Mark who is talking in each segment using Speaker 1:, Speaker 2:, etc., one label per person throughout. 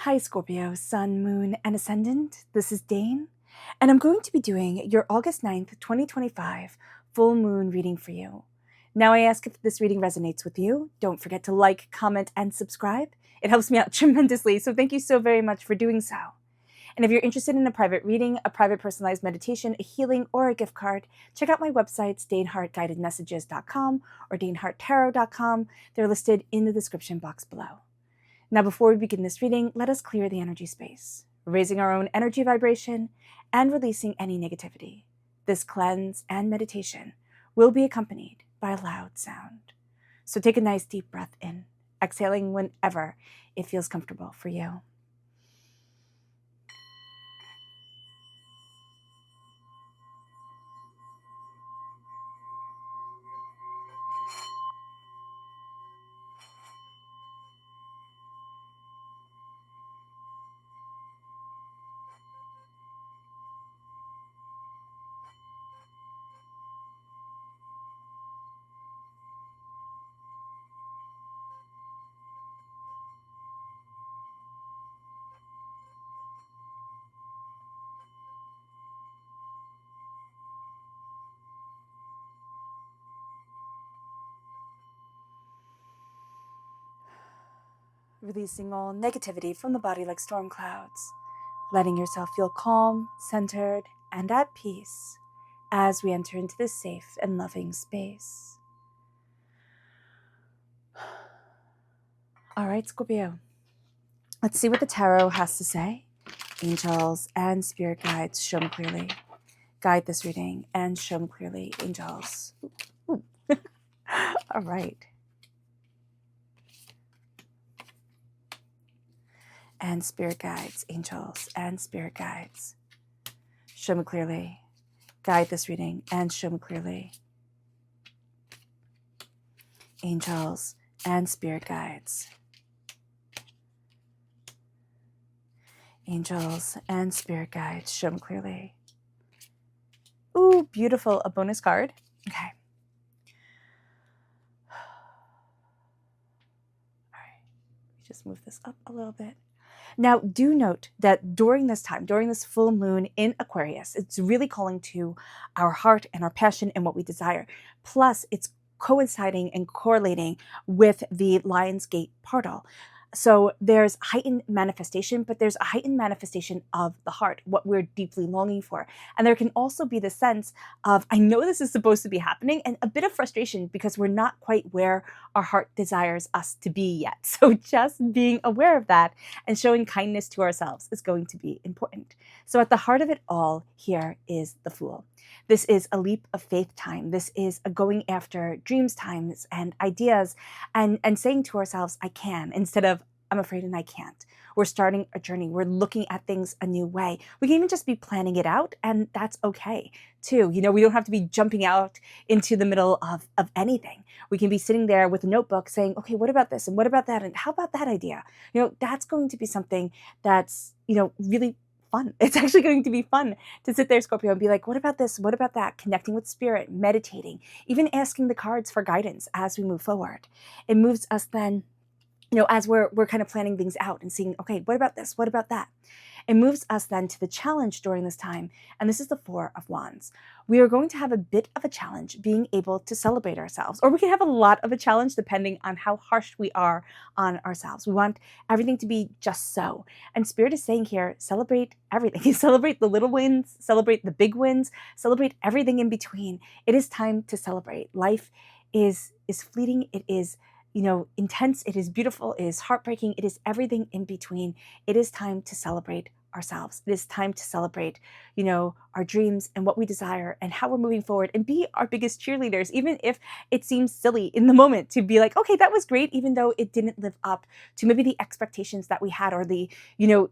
Speaker 1: Hi Scorpio, Sun, Moon, and Ascendant. This is Dane, and I'm going to be doing your August 9th, 2025 full moon reading for you. Now I ask if this reading resonates with you. Don't forget to like, comment, and subscribe. It helps me out tremendously, so thank you so very much for doing so. And if you're interested in a private reading, a private personalized meditation, a healing, or a gift card, check out my websites, danehartguidedmessages.com or daneharttarot.com. They're listed in the description box below. Now, before we begin this reading, let us clear the energy space, raising our own energy vibration and releasing any negativity. This cleanse and meditation will be accompanied by a loud sound. So take a nice deep breath in, exhaling whenever it feels comfortable for you. Releasing all negativity from the body like storm clouds, letting yourself feel calm, centered, and at peace as we enter into this safe and loving space. All right, Scorpio. Let's see what the tarot has to say. Angels and spirit guides, show me clearly. Guide this reading and show me clearly, angels. Ooh. All right. And spirit guides, angels and spirit guides, show me clearly. Guide this reading and show me clearly. Angels and spirit guides. Angels and spirit guides, show me clearly. Ooh, beautiful. A bonus card. Okay. All right. Let me just move this up a little bit. Now, do note that during this time, during this full moon in Aquarius, it's really calling to our heart and our passion and what we desire. Plus, it's coinciding and correlating with the Lionsgate portal. So there's heightened manifestation, but there's a heightened manifestation of the heart, what we're deeply longing for. And there can also be the sense of, I know this is supposed to be happening, and a bit of frustration because we're not quite where our heart desires us to be yet. So just being aware of that and showing kindness to ourselves is going to be important. So at the heart of it all here is the Fool. This is a leap of faith time. This is a going after dreams times and ideas and saying to ourselves, I can, instead of I'm afraid and I can't. We're starting a journey. We're looking at things a new way. We can even just be planning it out, and that's okay too. You know, we don't have to be jumping out into the middle of anything. We can be sitting there with a notebook saying, okay, what about this? And what about that? And how about that idea? You know, that's going to be something that's, you know, really fun. It's actually going to be fun to sit there, Scorpio, and be like, what about this? What about that? Connecting with spirit, meditating, even asking the cards for guidance as we move forward. It moves us then, you know, as we're kind of planning things out and seeing, okay, what about this? What about that? It moves us then to the challenge during this time. And this is the Four of Wands. We are going to have a bit of a challenge being able to celebrate ourselves, or we can have a lot of a challenge depending on how harsh we are on ourselves. We want everything to be just so. And Spirit is saying here, celebrate everything. Celebrate the little wins, celebrate the big wins, celebrate everything in between. It is time to celebrate. Life is fleeting. It is, you know, intense, it is beautiful, it is heartbreaking, it is everything in between. It is time to celebrate ourselves. It is time to celebrate, you know, our dreams and what we desire and how we're moving forward and be our biggest cheerleaders, even if it seems silly in the moment to be like, okay, that was great, even though it didn't live up to maybe the expectations that we had or the, you know,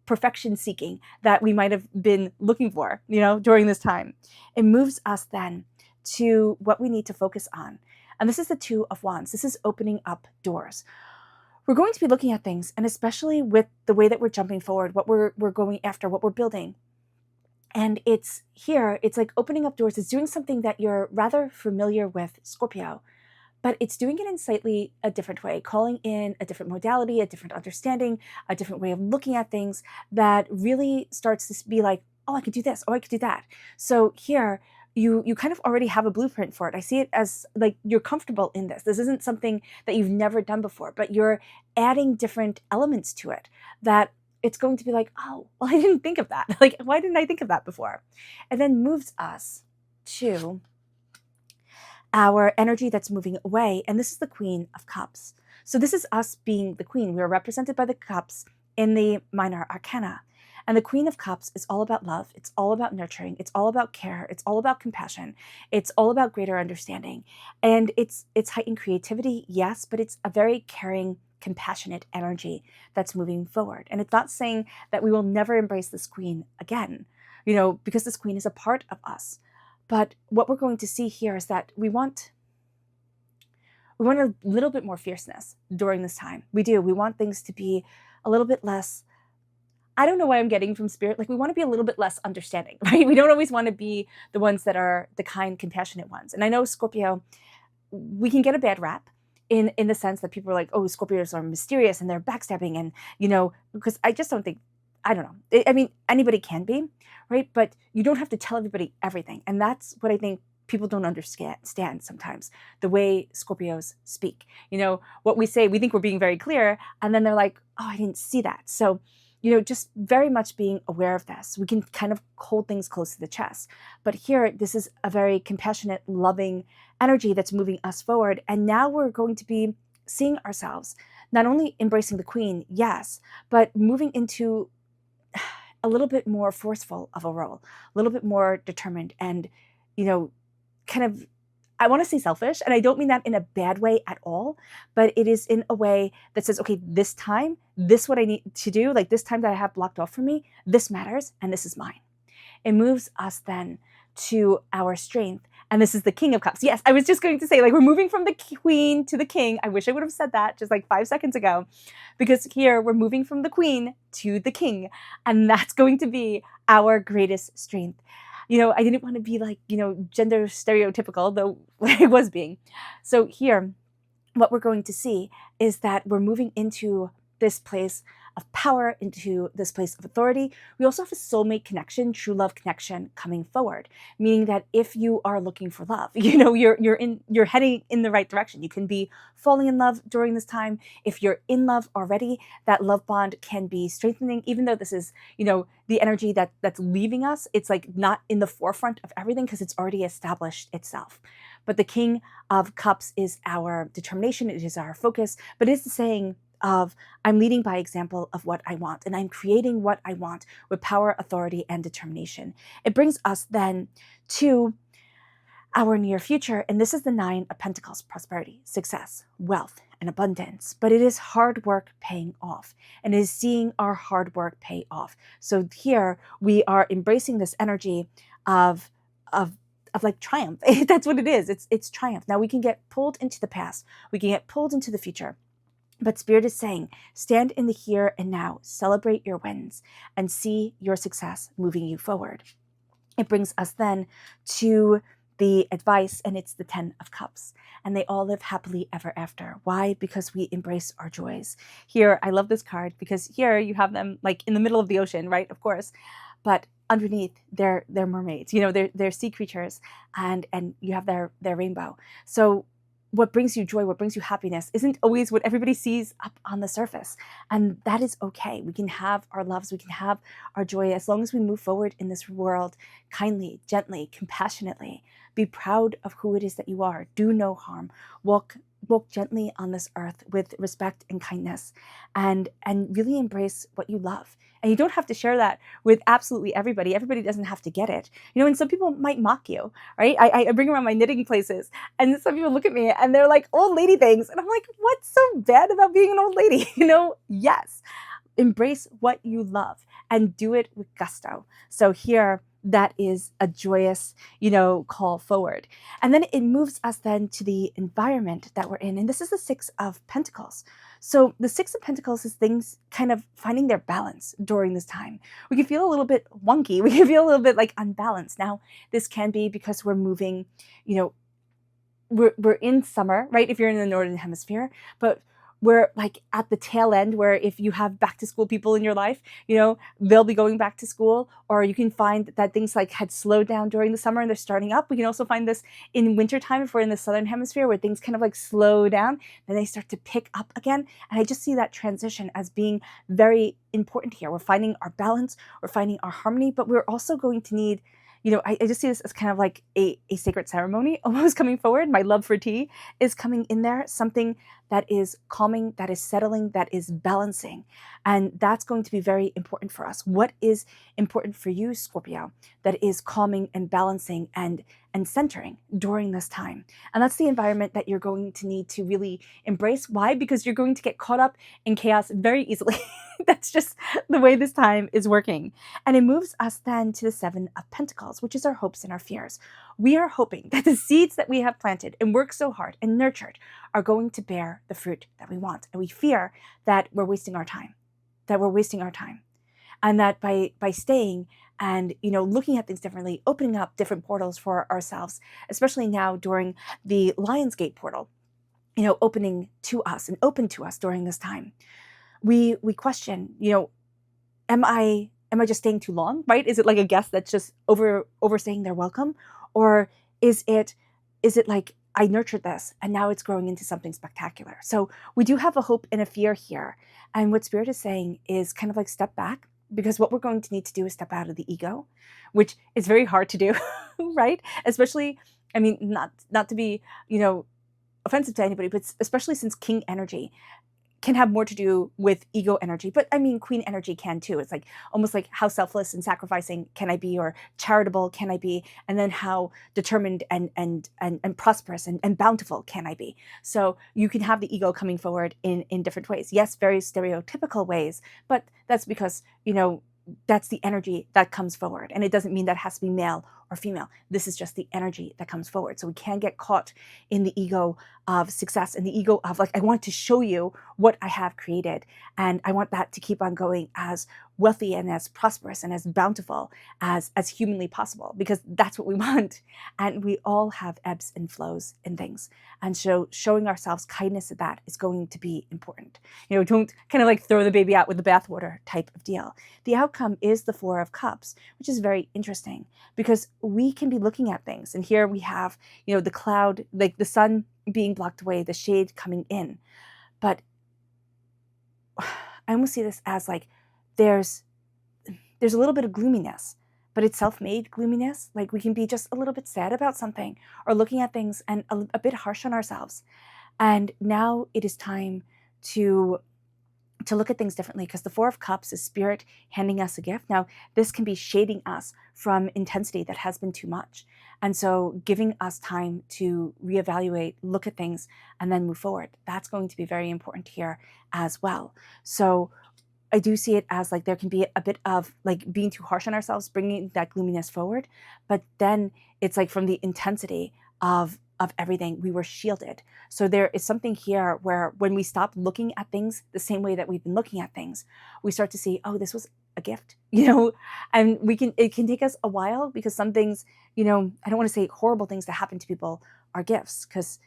Speaker 1: perfection seeking that we might have been looking for, you know, during this time. It moves us then to what we need to focus on. And this is the Two of Wands. This is opening up doors. We're going to be looking at things, and especially with the way that we're jumping forward, what we're going after, what we're building. And it's here, it's like opening up doors. It's doing something that you're rather familiar with, Scorpio, but it's doing it in slightly a different way, calling in a different modality, a different understanding, a different way of looking at things that really starts to be like, oh, I could do this, oh, I could do that. So here, you kind of already have a blueprint for it. I see it as like you're comfortable in this. This isn't something that you've never done before, but you're adding different elements to it that it's going to be like, oh, well, I didn't think of that. Like, why didn't I think of that before? And then moves us to our energy that's moving away. And this is the Queen of Cups. So this is us being the queen. We are represented by the cups in the minor arcana. And the Queen of Cups is all about love. It's all about nurturing. It's all about care. It's all about compassion. It's all about greater understanding. And it's heightened creativity, yes, but it's a very caring, compassionate energy that's moving forward. And it's not saying that we will never embrace this queen again, because this queen is a part of us. But what we're going to see here is that we want a little bit more fierceness during this time. We do. We want things to be a little bit less, I don't know why I'm getting from spirit. Like, we want to be a little bit less understanding, right? We don't always want to be the ones that are the kind, compassionate ones. And I know Scorpio, we can get a bad rap in the sense that people are like, oh, Scorpios are mysterious and they're backstabbing. And, because I just don't think, I don't know. I mean, anybody can be, right? But you don't have to tell everybody everything. And that's what I think people don't understand sometimes, the way Scorpios speak. What we say, we think we're being very clear. And then they're like, oh, I didn't see that. So, just very much being aware of this. We can kind of hold things close to the chest. But here, this is a very compassionate, loving energy that's moving us forward. And now we're going to be seeing ourselves, not only embracing the queen, yes, but moving into a little bit more forceful of a role, a little bit more determined and, kind of, I want to say selfish, and I don't mean that in a bad way at all, but it is in a way that says, okay, this time, this what I need to do, like this time that I have blocked off for me, this matters, and this is mine. It moves us then to our strength, and this is the King of Cups. Yes, I was just going to say, like, we're moving from the queen to the king. I wish I would have said that just like 5 seconds ago, because here we're moving from the queen to the king, and that's going to be our greatest strength. I didn't want to be like, gender stereotypical, though I was being. So here, what we're going to see is that we're moving into this place of power, into this place of authority. We also have a soulmate connection, true love connection coming forward, meaning that if you are looking for love, you're heading in the right direction. You can be falling in love during this time. If you're in love already, that love bond can be strengthening, even though this is, the energy that's leaving us. It's like not in the forefront of everything because it's already established itself. But the King of Cups is our determination. It is our focus, but it's the saying of I'm leading by example of what I want, and I'm creating what I want with power, authority, and determination. It brings us then to our near future, and this is the 9 of Pentacles: prosperity, success, wealth, and abundance. But it is hard work paying off, and it is seeing our hard work pay off. So here we are embracing this energy of like triumph. That's what it is. It's triumph. Now we can get pulled into the past, we can get pulled into the future. But Spirit is saying, stand in the here and now, celebrate your wins, and see your success moving you forward. It brings us then to the advice, and it's the 10 of Cups. And they all live happily ever after. Why? Because we embrace our joys. Here, I love this card because here you have them like in the middle of the ocean, right? Of course. But underneath, they're mermaids. They're sea creatures, and you have their rainbow. So what brings you joy, what brings you happiness isn't always what everybody sees up on the surface. And that is okay. We can have our loves, we can have our joy as long as we move forward in this world kindly, gently, compassionately. Be proud of who it is that you are. Do no harm. Walk gently on this earth with respect and kindness, and really embrace what you love. And you don't have to share that with absolutely everybody. Everybody doesn't have to get it. And some people might mock you, right? I bring around my knitting places, and some people look at me and they're like, old lady things. And I'm like, what's so bad about being an old lady? Yes. Embrace what you love and do it with gusto. So here, that is a joyous, call forward. And then it moves us then to the environment that we're in. And this is the 6 of Pentacles. So the 6 of Pentacles is things kind of finding their balance during this time. We can feel a little bit wonky. We can feel a little bit like unbalanced. Now, this can be because we're moving, we're in summer, right? If you're in the Northern Hemisphere, but we're like at the tail end where if you have back to school people in your life, they'll be going back to school, or you can find that things like had slowed down during the summer and they're starting up. We can also find this in wintertime if we're in the Southern Hemisphere where things kind of like slow down, then they start to pick up again. And I just see that transition as being very important here. We're finding our balance, we're finding our harmony, but we're also going to need, I just see this as kind of like a sacred ceremony almost coming forward. My love for tea is coming in there, something that is calming, that is settling, that is balancing. And that's going to be very important for us. What is important for you, Scorpio, that is calming and balancing and centering during this time? And that's the environment that you're going to need to really embrace. Why? Because you're going to get caught up in chaos very easily. That's just the way this time is working. And it moves us then to the Seven of Pentacles, which is our hopes and our fears. We are hoping that the seeds that we have planted and worked so hard and nurtured are going to bear the fruit that we want. And we fear that we're wasting our time, And that by staying and, looking at things differently, opening up different portals for ourselves, especially now during the Lionsgate portal, opening to us and open to us during this time. We question, am I just staying too long, right? Is it like a guest that's just overstaying their welcome? Or is it like I nurtured this and now it's growing into something spectacular? So we do have a hope and a fear here. And what Spirit is saying is kind of like step back, because what we're going to need to do is step out of the ego, which is very hard to do, right? Especially, not to be, offensive to anybody, but especially since King energy can have more to do with ego energy, but Queen energy can too. It's like almost like how selfless and sacrificing can I be, or charitable can I be, and then how determined and prosperous and bountiful can I be. So you can have the ego coming forward in different ways. Yes, very stereotypical ways, but that's because that's the energy that comes forward, and it doesn't mean that has to be male or female. This is just the energy that comes forward. So we can't get caught in the ego of success and the ego of like, I want to show you what I have created, and I want that to keep on going as wealthy and as prosperous and as bountiful as humanly possible, because that's what we want. And we all have ebbs and flows in things, and so showing ourselves kindness at that is going to be important. Don't kind of like throw the baby out with the bathwater type of deal. The outcome is the Four of Cups, which is very interesting because we can be looking at things, and here we have the cloud, like the sun being blocked away, the shade coming in. But I almost see this as like there's a little bit of gloominess, but it's self-made gloominess. Like we can be just a little bit sad about something, or looking at things and a bit harsh on ourselves. And now it is time to look at things differently, because the Four of Cups is Spirit handing us a gift. Now, this can be shading us from intensity that has been too much. And so giving us time to reevaluate, look at things, and then move forward. That's going to be very important here as well. So I do see it as like there can be a bit of like being too harsh on ourselves, bringing that gloominess forward. But then it's like from the intensity of everything, we were shielded. So there is something here where when we stop looking at things the same way that we've been looking at things, we start to see, oh, this was a gift, and it can take us a while, because some things, I don't want to say horrible things that happen to people are gifts, because,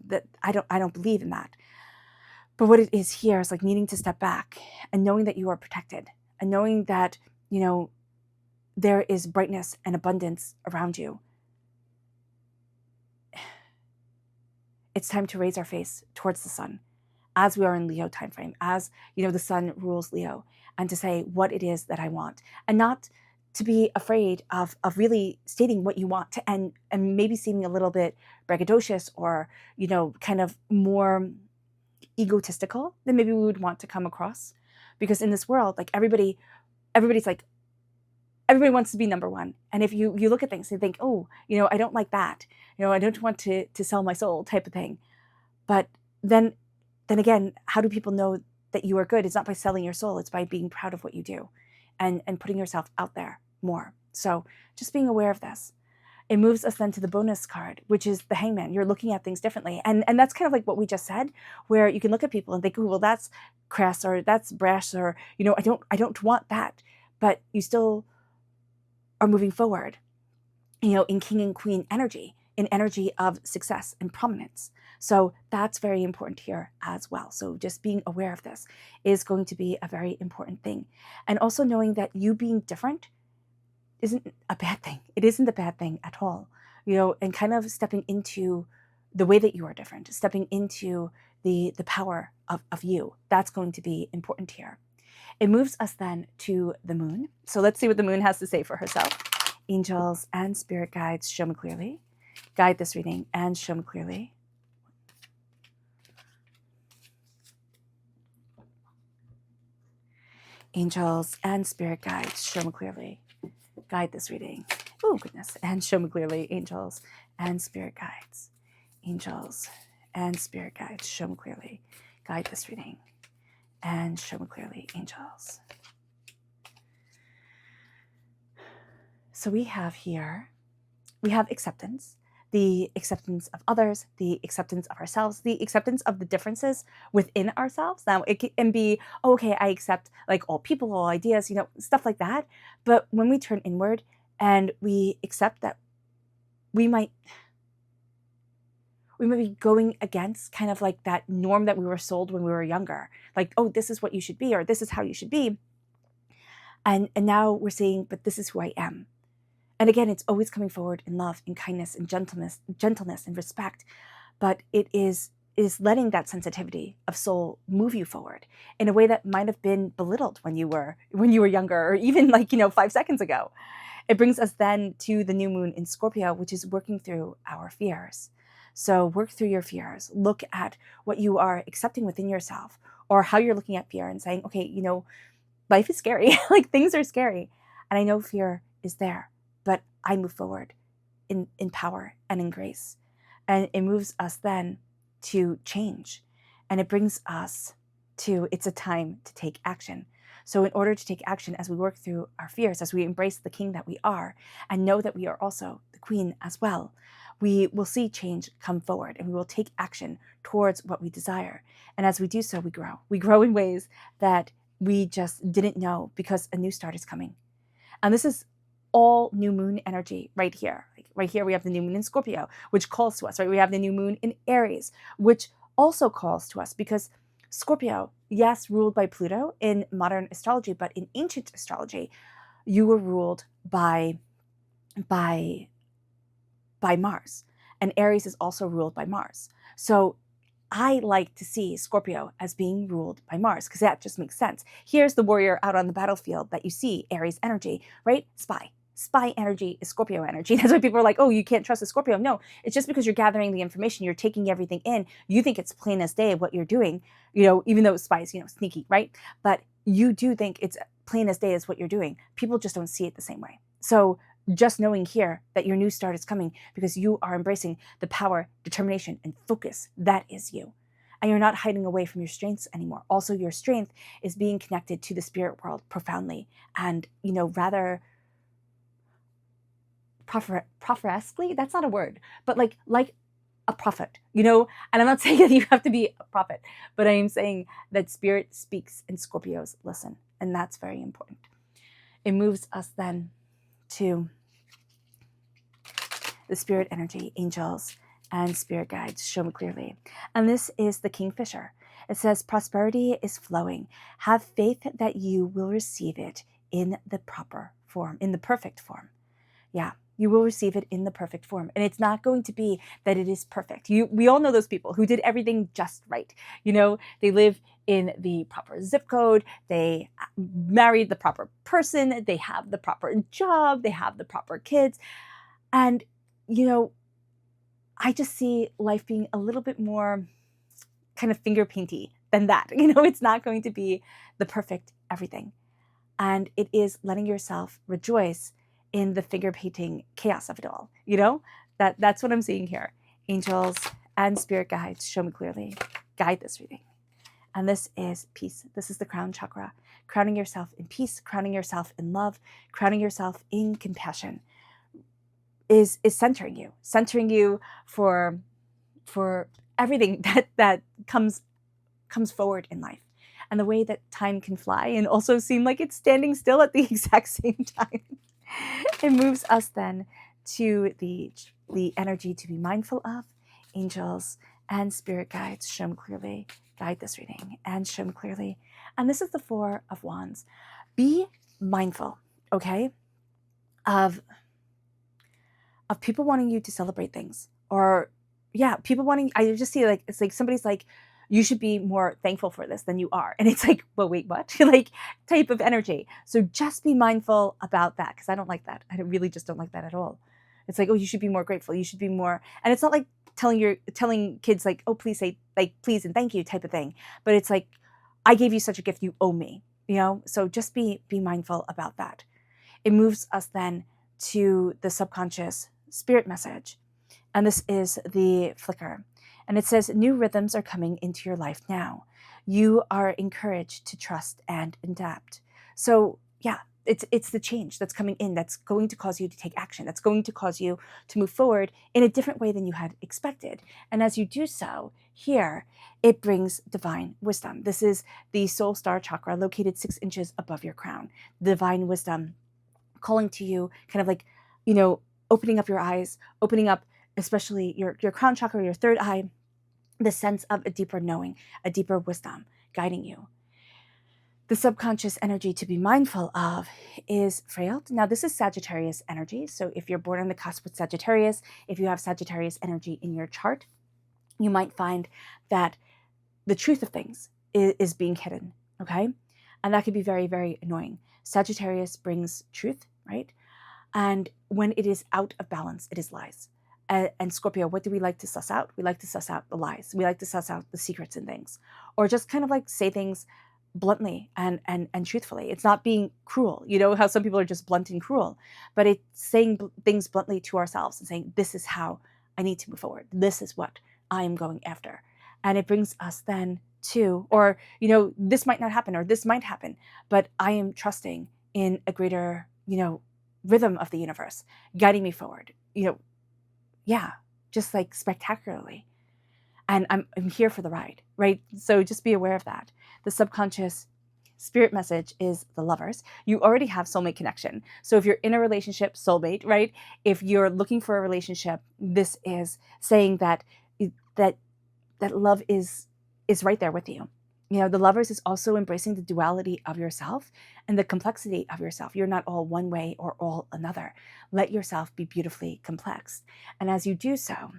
Speaker 1: that I don't believe in that. But what it is here is like needing to step back and knowing that you are protected, and knowing that, there is brightness and abundance around you. It's time to raise our face towards the sun, as we are in Leo timeframe, as the sun rules Leo, and to say what it is that I want, and not to be afraid of really stating what you want, and maybe seeming a little bit braggadocious, or kind of more egotistical than maybe we would want to come across. Because in this world, like everybody's like, everybody wants to be number one. And if you look at things and think, oh, I don't like that, I don't want to sell my soul type of thing. But then again, how do people know that you are good? It's not by selling your soul, it's by being proud of what you do and putting yourself out there more. So just being aware of this. It moves us then to the bonus card, which is the Hangman. You're looking at things differently. And that's kind of like what we just said, where you can look at people and think, oh, well, that's crass, or that's brash, or, I don't want that. But you still are moving forward, in King and Queen energy. an energy of success and prominence. So that's very important here as well. So just being aware of this is going to be a very important thing. And also knowing that you being different isn't a bad thing. It isn't a bad thing at all, and kind of stepping into the way that you are different, stepping into the power of you. That's going to be important here. It moves us then to the moon. So let's see what the moon has to say for herself. Angels and spirit guides, show me clearly. Guide this reading and show me clearly. Angels and spirit guides, show me clearly. Guide this reading. Oh, goodness. And show me clearly. Angels and spirit guides. Angels and spirit guides, show me clearly. Guide this reading. And show me clearly. Angels. So we have here, we have acceptance. The acceptance of others, the acceptance of ourselves, the acceptance of the differences within ourselves. Now, it can be, okay, I accept like all people, all ideas, stuff like that. But when we turn inward and we accept that we might be going against kind of like that norm that we were sold when we were younger. Like, oh, this is what you should be, or this is how you should be. And now we're saying, but this is who I am. And again, it's always coming forward in love, in kindness, and gentleness, and respect. But it is letting that sensitivity of soul move you forward in a way that might have been belittled when you were younger, or even 5 seconds ago. It brings us then to the new moon in Scorpio, which is working through our fears. So work through your fears. Look at what you are accepting within yourself, or how you're looking at fear and saying, okay, life is scary. Like, things are scary. And I know fear is there, but I move forward in power and in grace. And it moves us then to change. And it brings us to, it's a time to take action. So in order to take action as we work through our fears, as we embrace the king that we are, and know that we are also the queen as well, we will see change come forward, and we will take action towards what we desire. And as we do so, we grow. We grow in ways that we just didn't know, because a new start is coming. And this is all new moon energy right here. Right here we have the new moon in Scorpio, which calls to us, right? We have the new moon in Aries, which also calls to us, because Scorpio, yes, ruled by Pluto in modern astrology, but in ancient astrology, you were ruled by Mars. And Aries is also ruled by Mars. So I like to see Scorpio as being ruled by Mars, because that just makes sense. Here's the warrior out on the battlefield that you see, Aries energy, right? Spy energy is Scorpio energy. That's why people are like, oh, you can't trust a Scorpio. No, it's just because you're gathering the information, you're taking everything in. You think it's plain as day what you're doing, even though spy is, sneaky, right? But you do think it's plain as day as what you're doing. People just don't see it the same way. So just knowing here that your new start is coming because you are embracing the power, determination, and focus that is you. And you're not hiding away from your strengths anymore. Also, your strength is being connected to the spirit world profoundly and, rather prophetically, that's not a word, but like a prophet, and I'm not saying that you have to be a prophet, but I am saying that spirit speaks and Scorpios listen. And that's very important. It moves us then to the spirit energy, angels, and spirit guides, show me clearly. And this is the Kingfisher. It says, prosperity is flowing. Have faith that you will receive it in the proper form, in the perfect form. Yeah, you will receive it in the perfect form. And it's not going to be that it is perfect. We all know those people who did everything just right. They live in the proper zip code. They married the proper person. They have the proper job. They have the proper kids. And, I just see life being a little bit more kind of finger painty than that. It's not going to be the perfect everything. And it is letting yourself rejoice in the finger painting chaos of it all. That's what I'm seeing here. Angels and spirit guides, show me clearly. Guide this reading. And this is peace. This is the crown chakra. Crowning yourself in peace, crowning yourself in love, crowning yourself in compassion is centering you for everything that comes forward in life. And the way that time can fly and also seem like it's standing still at the exact same time. It moves us then to the the energy to be mindful of. Angels and spirit guides, show me clearly, guide this reading and show me clearly. And this is the Four of Wands. Be mindful, okay, of people wanting you to celebrate things, or people wanting, I just see like, it's like somebody's like, you should be more thankful for this than you are. And it's like, well, wait, what? Like, type of energy. So just be mindful about that, because I don't like that. I really just don't like that at all. It's like, oh, you should be more grateful. You should be more, and it's not like telling kids like, oh, please say like please and thank you type of thing. But it's like, I gave you such a gift, you owe me, you know? So just be mindful about that. It moves us then to the subconscious spirit message. And this is the flicker. And it says, new rhythms are coming into your life now. You are encouraged to trust and adapt. So yeah, it's the change that's coming in that's going to cause you to take action. That's going to cause you to move forward in a different way than you had expected. And as you do so, here, it brings divine wisdom. This is the soul star chakra located 6 inches above your crown. Divine wisdom calling to you, kind of like, you know, opening up your eyes, opening up especially your crown chakra, your third eye, the sense of a deeper knowing, a deeper wisdom guiding you. The subconscious energy to be mindful of is frailty. Now, this is Sagittarius energy. So if you're born on the cusp with Sagittarius, if you have Sagittarius energy in your chart, you might find that the truth of things is being hidden, okay? And that can be very, very annoying. Sagittarius brings truth, right? And when it is out of balance, it is lies. And Scorpio, what do we like to suss out? We like to suss out the lies. We like to suss out the secrets in things, or just kind of like say things bluntly and truthfully. It's not being cruel. You know how some people are just blunt and cruel, but it's saying things bluntly to ourselves and saying, this is how I need to move forward. This is what I am going after. And it brings us then to, or, you know, this might not happen, or this might happen, but I am trusting in a greater, you know, rhythm of the universe guiding me forward, you know, just like spectacularly. And I'm here for the ride, right? So just be aware of that. The subconscious spirit message is the Lovers. You already have soulmate connection. So if you're in a relationship, soulmate, right? If you're looking for a relationship, this is saying that love is right there with you. You know, the Lovers is also embracing the duality of yourself and the complexity of yourself. You're not all one way or all another. Let yourself be beautifully complex. And as you do so,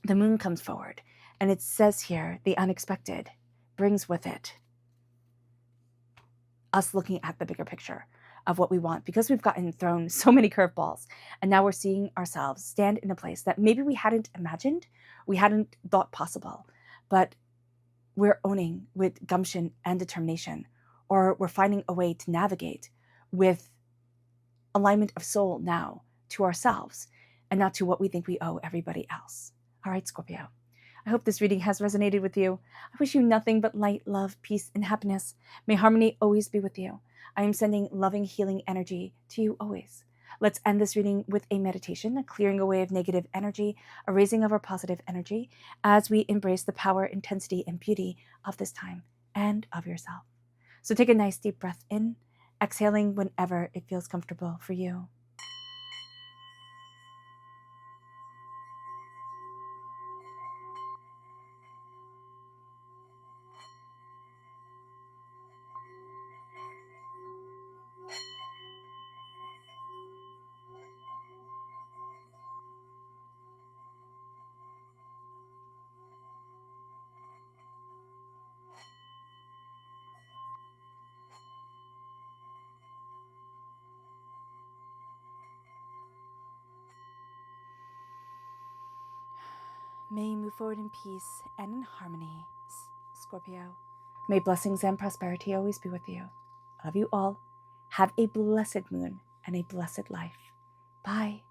Speaker 1: the moon comes forward, and it says here, the unexpected brings with it us looking at the bigger picture of what we want, because we've gotten thrown so many curveballs. And now we're seeing ourselves stand in a place that maybe we hadn't imagined, we hadn't thought possible, but we're owning with gumption and determination, or we're finding a way to navigate with alignment of soul now to ourselves and not to what we think we owe everybody else. All right, Scorpio. I hope this reading has resonated with you. I wish you nothing but light, love, peace, and happiness. May harmony always be with you. I am sending loving, healing energy to you always. Let's end this reading with a meditation, a clearing away of negative energy, a raising of our positive energy as we embrace the power, intensity, and beauty of this time and of yourself. So take a nice deep breath in, exhaling whenever it feels comfortable for you. May you move forward in peace and in harmony, Scorpio. May blessings and prosperity always be with you. I love you all. Have a blessed moon and a blessed life. Bye.